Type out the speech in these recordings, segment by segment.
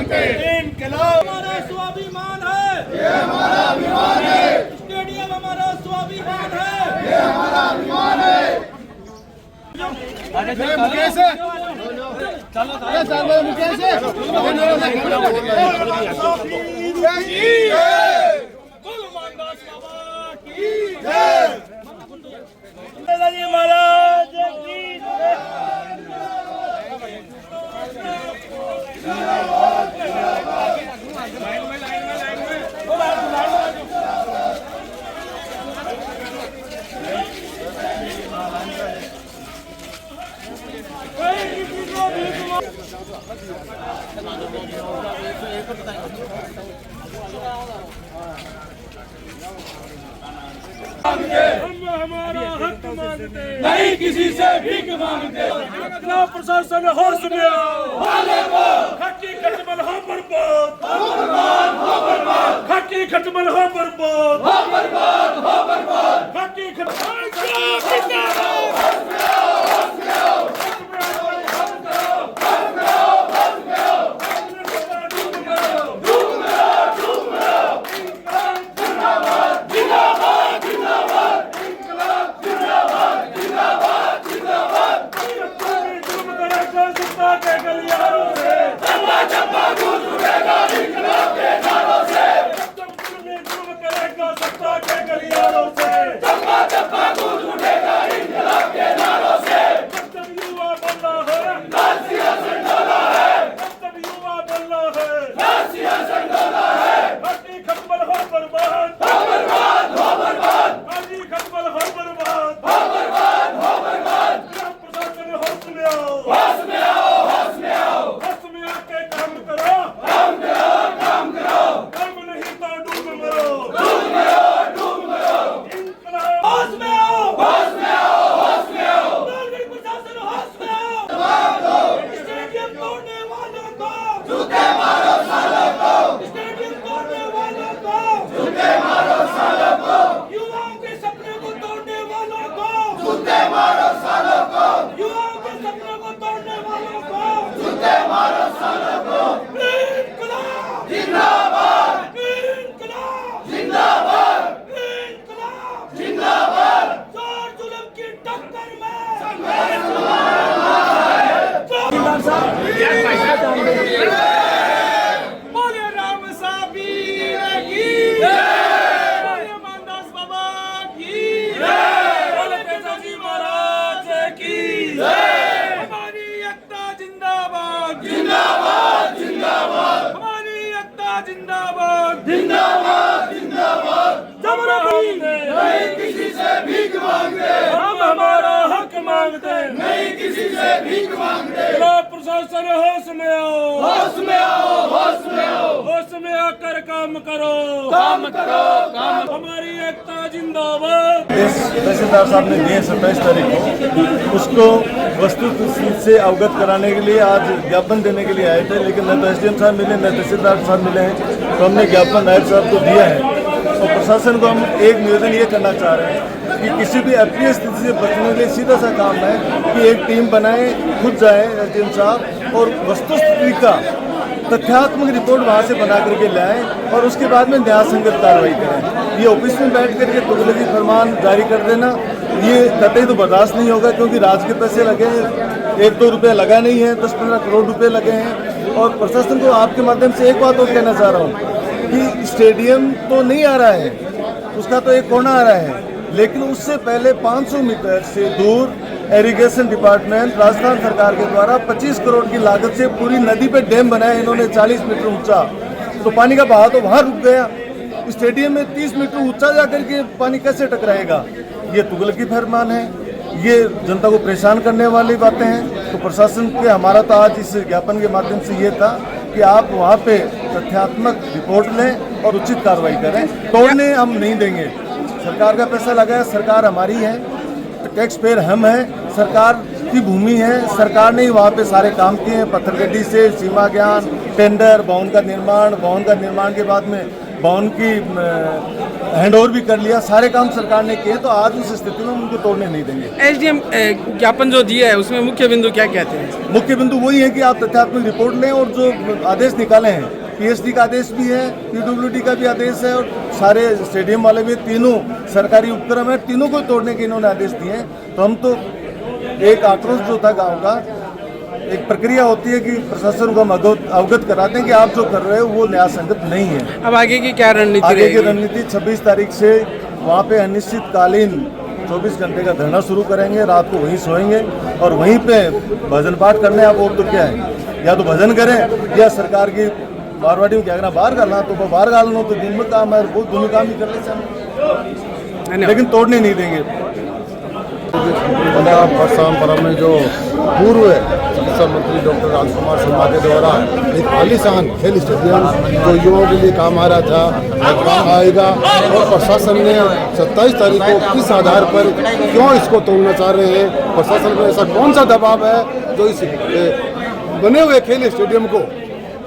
मांगते। इनकलाब हमारा स्वाभिमान है, ये हमारा अभिमान है। स्टेडियम हमारा स्वाभिमान है, ये हमारा अभिमान है। मुकेश है, चलो मुकेश है। महाराज की हम हमारा हक मांगते, नहीं किसी से भीख मांगते। जिला प्रशासन होश में आओ, खाकी खटमल हो बर्बाद, खाकी खटमल हो बर्बाद, खाकी खटमल जिंदाबाद जिंदाबाद। नहीं किसी से भीख मांगते, हम हमारा हक मांगते, नहीं किसी से भीख मांगते। जिला प्रशासन होश में आओ, होश में आओ, होश में आओ, होश में आकर काम करो, काम करो, काम। हमारी एकता जिंदाबाद। तहसीलदार साहब ने दिए 27 तारीख को, उसको वस्तुस्थिति से अवगत कराने के लिए आज ज्ञापन देने के लिए आए थे, लेकिन न तो SDM साहब मिले न तहसीलदार साहब मिले हैं। तो हमने ज्ञापन नायब साहब को दिया है और प्रशासन को हम एक निवेदन ये करना चाह रहे हैं कि किसी भी अप्रिय स्थिति से बचने के लिए सीधा सा काम है कि एक टीम बनाए, खुद जाए SDM साहब और वस्तुस्थिति का तथ्यात्मक रिपोर्ट वहाँ से बना करके लाएं और उसके बाद में न्याय संगत कार्रवाई करें। ये ऑफिस में बैठ करके तुगलकी फरमान जारी कर देना ये कतई तो बर्दाश्त नहीं होगा, क्योंकि राज्य के पैसे लगे हैं, 1-2 रुपये लगा नहीं है, 10-15 करोड़ रुपए लगे हैं। और प्रशासन को आपके माध्यम से एक बात और कहना चाह रहा हूँ कि स्टेडियम तो नहीं आ रहा है, उसका तो एक कोना आ रहा है, लेकिन उससे पहले 500 मीटर से दूर इरिगेशन डिपार्टमेंट राजस्थान सरकार के द्वारा 25 करोड़ की लागत से पूरी नदी पे डैम बनाया इन्होंने 40 मीटर ऊंचा। तो पानी का बहाव तो वहाँ रुक गया, स्टेडियम में 30 मीटर ऊंचा जाकर के पानी कैसे टकराएगा? ये तुगलकी फरमान है, ये जनता को परेशान करने वाली बातें हैं। तो प्रशासन के हमारा तो आज इस ज्ञापन के माध्यम से ये था कि आप वहाँ पे तथ्यात्मक रिपोर्ट लें और उचित कार्रवाई करें। तोड़ने हम नहीं देंगे, सरकार का पैसा लगा है, सरकार हमारी है, टैक्स पेयर हम हैं, सरकार की भूमि है, सरकार ने ही वहाँ पे सारे काम किए हैं, पत्थरगड्डी से सीमा ज्ञान, टेंडर, भवन का निर्माण के बाद में भवन की हैंड ओवर भी कर लिया, सारे काम सरकार ने किए, तो आज उस स्थिति में उनको तोड़ने नहीं देंगे। एसडीएम ज्ञापन जो दिया है उसमें मुख्य बिंदु क्या कहते हैं? मुख्य बिंदु वही है कि आप तथ्यात्मक रिपोर्ट लें और जो आदेश निकाले हैं, पीएचडी का आदेश भी है, पीडब्ल्यूडी का भी आदेश है और सारे स्टेडियम वाले भी, तीनों सरकारी उपक्रम है, तीनों को तोड़ने के इन्होंने आदेश दिए हैं। तो हम तो एक आक्रोश जो था गाँव का, एक प्रक्रिया होती है कि प्रशासन को हम अवगत कराते हैं कि आप जो कर रहे हो वो न्याय संगत नहीं है। अब आगे की क्या रणनीति? आगे की रणनीति 26 तारीख से वहाँ पे अनिश्चितकालीन 24 घंटे का धरना शुरू करेंगे, रात को वहीं सोएंगे और वहीं पे भजन पाठ करने। अब और तो क्या है, या तो भजन करें या सरकार की मारवाड़ी में क्या करना, बाहर गालना, तो वो बाहर गालना, तो दिन में काम है, वो दोनों काम ही कर ले, लेकिन तोड़ने नहीं देंगे। परम्परा में जो पूर्व चिकित्सा मंत्री डॉक्टर राजकुमार शर्मा के द्वारा एक आलीशान खेल स्टेडियम जो युवाओं के लिए काम आ रहा था, काम आएगा, और प्रशासन ने 27 तारीख को किस आधार पर क्यों इसको तोड़ना चाह रहे हैं, प्रशासन को ऐसा कौन सा दबाव है जो इस बने हुए खेल स्टेडियम को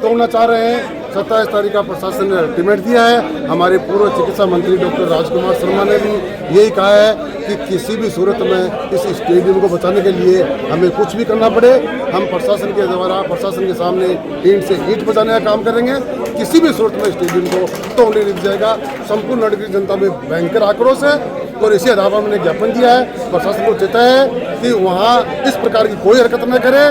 तोड़ना चाह रहे हैं। 27 तारीख का प्रशासन ने अल्टीमेट दिया है। हमारे पूर्व चिकित्सा मंत्री डॉक्टर राजकुमार शर्मा ने भी यही कहा है कि किसी भी सूरत में इस स्टेडियम को बचाने के लिए हमें कुछ भी करना पड़े, हम प्रशासन के द्वारा प्रशासन के सामने ईंट से ईंट बचाने का काम करेंगे। किसी भी सूरत में स्टेडियम को तोड़ने नहीं जाएगा। संपूर्ण नगरीय जनता में भयंकर आक्रोश है और इसी आधार पर मैंने ज्ञापन दिया है, प्रशासन को चेताया है कि वहाँ इस प्रकार की कोई हरकत न करे,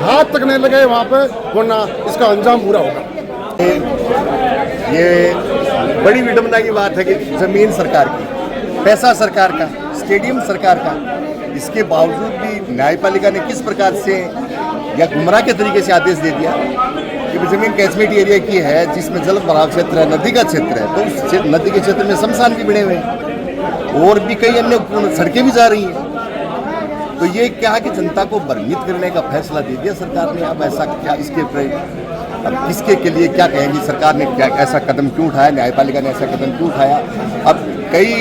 हाथ तक नहीं लगे वहाँ पे, वरना इसका अंजाम बुरा होगा। ये बड़ी विडंबना की बात है कि जमीन सरकार की, पैसा सरकार का, स्टेडियम सरकार का, इसके बावजूद भी न्यायपालिका ने किस प्रकार से या गुमराह के तरीके से आदेश दे दिया कि जमीन कैचमेंट एरिया की है जिसमें जल भराव क्षेत्र है, नदी का क्षेत्र है, तो उस नदी के क्षेत्र में शमशान भी बने हुए हैं और भी कई अन्य सड़कें भी जा रही हैं। तो ये क्या है कि जनता को भ्रमित करने का फैसला दे दिया सरकार ने। अब ऐसा क्या, इसके अब किसके के लिए क्या कहेंगी, सरकार ने क्या ऐसा कदम क्यों उठाया, न्यायपालिका ने ऐसा कदम क्यों उठाया। अब कई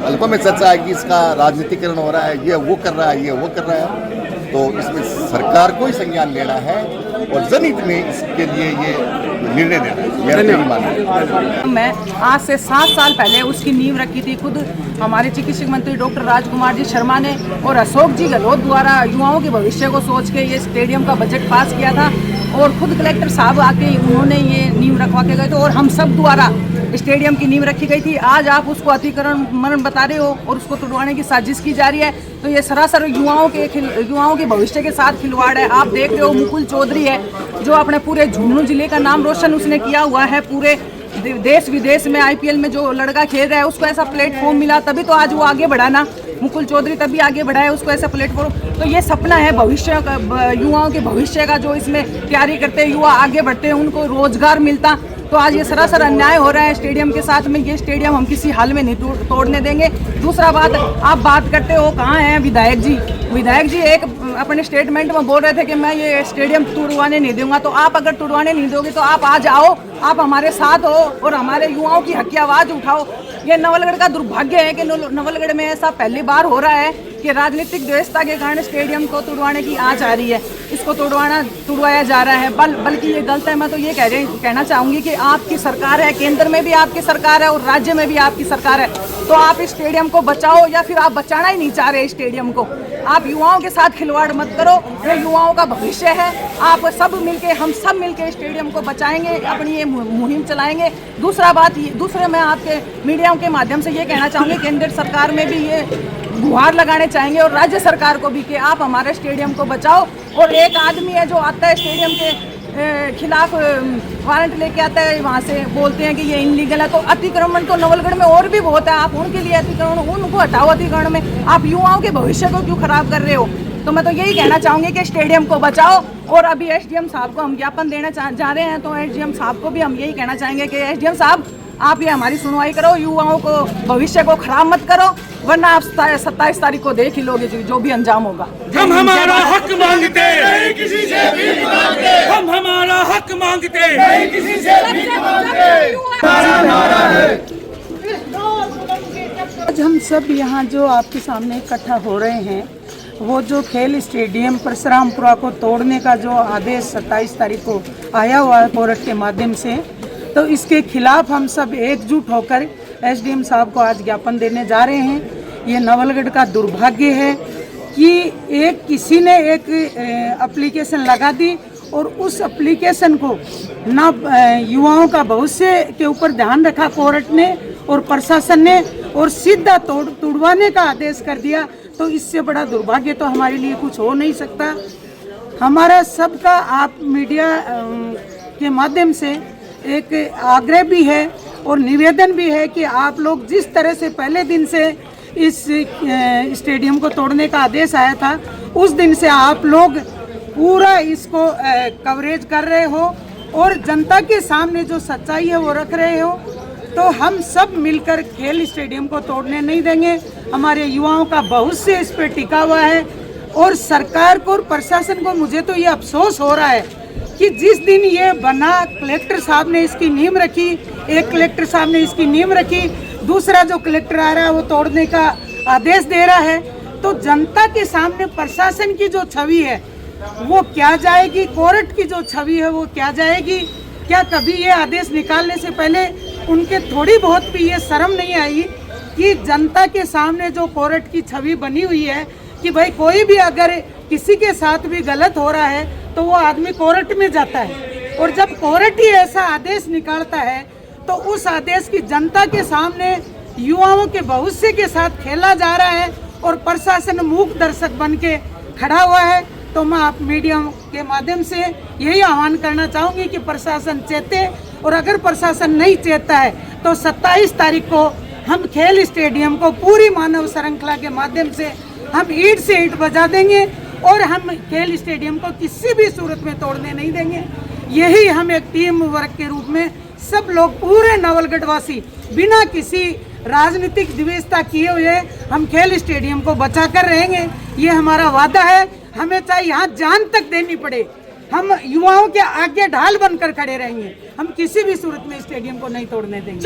हल्कों में चर्चा है कि इसका राजनीतिकरण हो रहा है, ये वो कर रहा है, ये वो कर रहा है। तो इसमें सरकार को ही संज्ञान लेना है और जनहित में इसके लिए ये निर्णय देना है, मेरा नहीं मानना। मैं आज से 7 साल पहले उसकी नींव रखी थी। खुद हमारे चिकित्सा मंत्री डॉक्टर राजकुमार जी शर्मा ने और अशोक जी गहलोत द्वारा युवाओं के भविष्य को सोच के ये स्टेडियम का बजट पास किया था और खुद कलेक्टर साहब आके उन्होंने ये नींव रखवा के गए थे और हम सब द्वारा स्टेडियम की नींव रखी गई थी। आज आप उसको अतिक्रमण बता रहे हो और उसको तोड़वाने की साजिश की जा रही है, तो ये सरासर युवाओं के भविष्य के साथ खिलवाड़ है। आप देख रहे हो मुकुल चौधरी है जो अपने पूरे झुंझुनू जिले का नाम रोशन उसने किया हुआ है, पूरे देश विदेश में आईपीएल में जो लड़का खेल रहा है उसको ऐसा प्लेटफॉर्म मिला, तभी तो आज वो आगे बढ़ा ना। मुकुल चौधरी तभी आगे बढ़ा है, उसको ऐसा प्लेटफॉर्म। तो ये सपना है भविष्य का, युवाओं के भविष्य का, जो इसमें तैयारी करते हैं युवा आगे बढ़ते हैं, उनको रोजगार मिलता। तो आज ये सरासर अन्याय हो रहा है स्टेडियम के साथ में। ये स्टेडियम हम किसी हाल में नहीं तोड़ने देंगे। दूसरा बात, आप बात करते हो कहाँ हैं विधायक जी। विधायक जी एक अपने स्टेटमेंट में बोल रहे थे कि मैं ये स्टेडियम तोड़वाने नहीं दूंगा। तो आप अगर तोड़वाने नहीं दोगे तो आप आज आओ, आप हमारे साथ हो और हमारे युवाओं की हक की आवाज़ उठाओ। ये नवलगढ़ का दुर्भाग्य है कि नवलगढ़ में ऐसा पहली बार हो रहा है कि राजनीतिक व्यवस्था के कारण स्टेडियम को तोड़वाने की आंच आ रही है, इसको तोड़वाया जा रहा है। बल्कि ये गलत है। मैं तो ये कहना चाहूँगी कि आपकी सरकार है, केंद्र में भी आपकी सरकार है और राज्य में भी आपकी सरकार है, तो आप इस स्टेडियम को बचाओ या फिर आप बचाना ही नहीं चाह रहे स्टेडियम को। आप युवाओं के साथ खिलवाड़ मत करो, ये युवाओं का भविष्य है। आप सब मिलके, हम सब मिलके स्टेडियम को बचाएंगे, अपनी ये मुहिम चलाएंगे। दूसरे मैं आपके मीडिया के माध्यम से ये कहना चाहूँगी, केंद्र सरकार में भी ये गुहार लगाने चाहेंगे और राज्य सरकार को भी कि आप हमारे स्टेडियम को बचाओ। और एक आदमी है जो आता है स्टेडियम के खिलाफ वारंट लेके आता है, वहाँ से बोलते हैं कि ये इनलीगल है। तो अतिक्रमण तो नवलगढ़ में और भी बहुत है, आप उनके लिए अतिक्रमण, उनको हटाओ अतिक्रमण में। आप युवाओं के भविष्य को क्यों खराब कर रहे हो। तो मैं तो यही कहना चाहूँगी कि स्टेडियम को बचाओ। और अभी एसडीएम साहब को हम ज्ञापन देना जा रहे हैं, तो एसडीएम साहब को भी हम यही कहना चाहेंगे कि एसडीएम साहब आप ये हमारी सुनवाई करो, युवाओं को भविष्य को खराब मत करो, वरना आप 27 तारीख को देख ही लोगे जो भी अंजाम होगा। हम हमारा हक मांगते नहीं किसी से भीख मांगते, हम हमारा हक मांगते नहीं किसी से भीख मांगते। आज हम सब यहाँ जो आपके सामने इकट्ठा हो रहे हैं, वो जो खेल स्टेडियम परशुरामपुरा को तोड़ने का जो आदेश 27 तारीख को आया हुआ है कोर्ट के माध्यम से, तो इसके खिलाफ हम सब एकजुट होकर एसडीएम साहब को आज ज्ञापन देने जा रहे हैं। ये नवलगढ़ का दुर्भाग्य है कि किसी ने एक एप्लीकेशन लगा दी और उस एप्लीकेशन को ना युवाओं का भविष्य के ऊपर ध्यान रखा कोर्ट ने और प्रशासन ने, और सीधा तोड़वाने का आदेश कर दिया। तो इससे बड़ा दुर्भाग्य तो हमारे लिए कुछ हो नहीं सकता। हमारा सबका आप मीडिया के माध्यम से एक आग्रह भी है और निवेदन भी है कि आप लोग जिस तरह से पहले दिन से इस स्टेडियम को तोड़ने का आदेश आया था, उस दिन से आप लोग पूरा इसको कवरेज कर रहे हो और जनता के सामने जो सच्चाई है वो रख रहे हो। तो हम सब मिलकर खेल स्टेडियम को तोड़ने नहीं देंगे। हमारे युवाओं का भविष्य इस पे टिका हुआ है और सरकार को और प्रशासन को मुझे तो ये अफसोस हो रहा है कि जिस दिन ये बना कलेक्टर साहब ने इसकी नींव रखी, एक कलेक्टर साहब ने इसकी नींव रखी, दूसरा जो कलेक्टर आ रहा है वो तोड़ने का आदेश दे रहा है। तो जनता के सामने प्रशासन की जो छवि है वो क्या जाएगी, कोर्ट की जो छवि है वो क्या जाएगी। क्या कभी ये आदेश निकालने से पहले उनके थोड़ी बहुत भी ये शर्म नहीं आई कि जनता के सामने जो कोर्ट की छवि बनी हुई है कि भाई कोई भी अगर किसी के साथ भी गलत हो रहा है तो वो आदमी कोर्ट में जाता है, और जब कोर्ट ही ऐसा आदेश निकालता है तो उस आदेश की जनता के सामने युवाओं के भविष्य के साथ खेला जा रहा है और प्रशासन मूक दर्शक बन के खड़ा हुआ है। तो मैं आप मीडिया के माध्यम से यही आह्वान करना चाहूँगी कि प्रशासन चेते, और अगर प्रशासन नहीं चेतता है तो 27 तारीख को हम खेल स्टेडियम को पूरी मानव श्रृंखला के माध्यम से हम ईंट से ईंट बजा देंगे और हम खेल स्टेडियम को किसी भी सूरत में तोड़ने नहीं देंगे। यही हम एक टीम वर्क के रूप में सब लोग पूरे नवलगढ़ वासी बिना किसी राजनीतिक द्वेषता किए हुए हम खेल स्टेडियम को बचा कर रहेंगे। ये हमारा वादा है। हमें चाहे यहाँ जान तक देनी पड़े, हम युवाओं के आगे ढाल बनकर खड़े रहेंगे। हम किसी भी सूरत में स्टेडियम को नहीं तोड़ने देंगे।